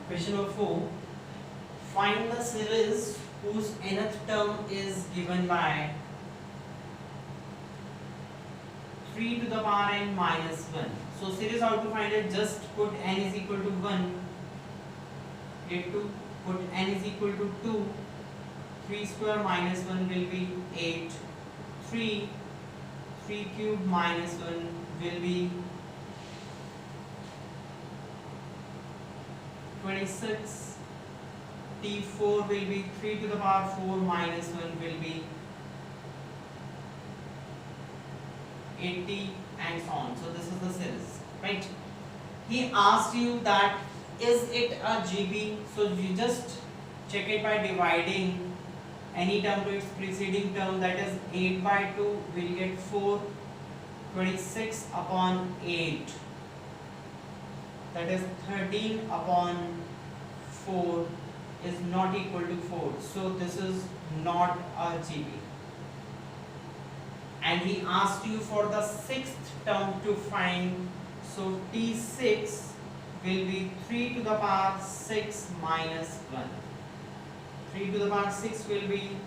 Question number 4. Find the series whose nth term is given by 3 to the power n minus 1. So series, how to find it? Just put n is equal to 1. Get to put n is equal to 2. 3 square minus 1 will be 8. 3 cube minus 1 will be 26. T4 will be 3 to the power 4 minus 1 will be 80, and so on. So this is the series, right? He asked you that is it a GB? So you just check it by dividing any term to its preceding term, that is 8 by 2 will get 4. 26 upon 8, that is 13 upon 4 is not equal to 4. So this is not a GB. And he asked you for the sixth term to find. So T6 will be 3 to the power 6 minus 1. 3 to the power 6 will be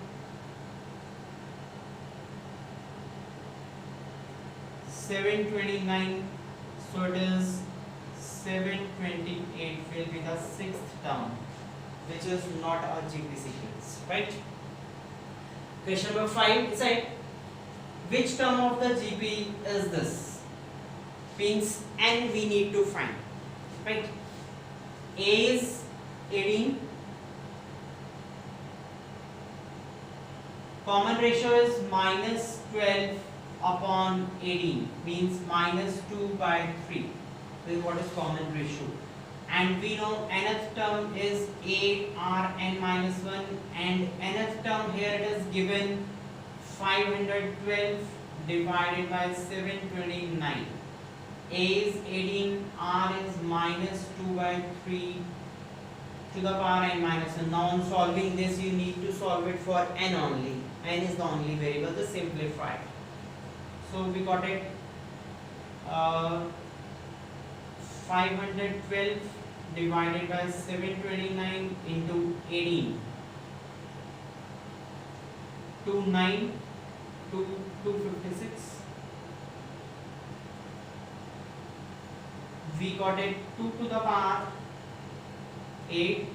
729. So it is 728 will be the sixth term, which is not a GB sequence, right? Question number 5 is like, which term of the GB is this? Means n we need to find, right? A is 18. Common ratio is minus 12 upon 18, means minus 2 by 3. This is what is common ratio. And we know nth term is a r n minus 1, and nth term here it is given 512 divided by 729. A is 18, r is minus 2 by 3 to the power n minus 1. Now on solving this, you need to solve it for n only. N is the only variable, just simplify. So we got it 512 divided by 729 into 18. 29 to 256. We got it 2 to the power 8.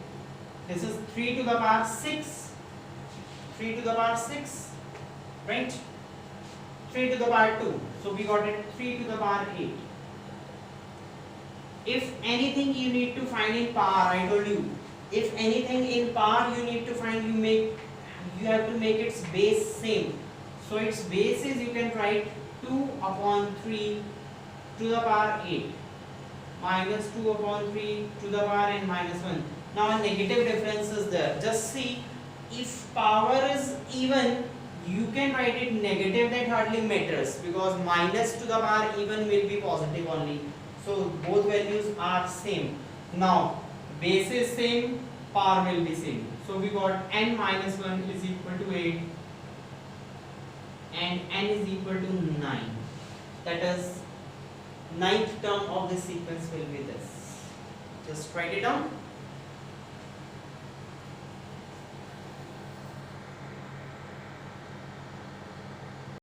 This is 3 to the power 6. 3 to the power 6, right? 3 to the power 2. So we got it 3 to the power 8. If anything you need to find in power, I told you, if anything in power you need to find, you have to make its base same. So its base is, you can write 2 upon 3 to the power 8 minus 2 upon 3 to the power n minus 1. Now a negative difference is there. Just see, if power is even, you can write it negative, that hardly matters, because minus to the power even will be positive only. So both values are same. Now base is same, power will be same. So we got n minus 1 is equal to 8 and n is equal to 9. That is ninth term of this sequence will be this. Just write it down.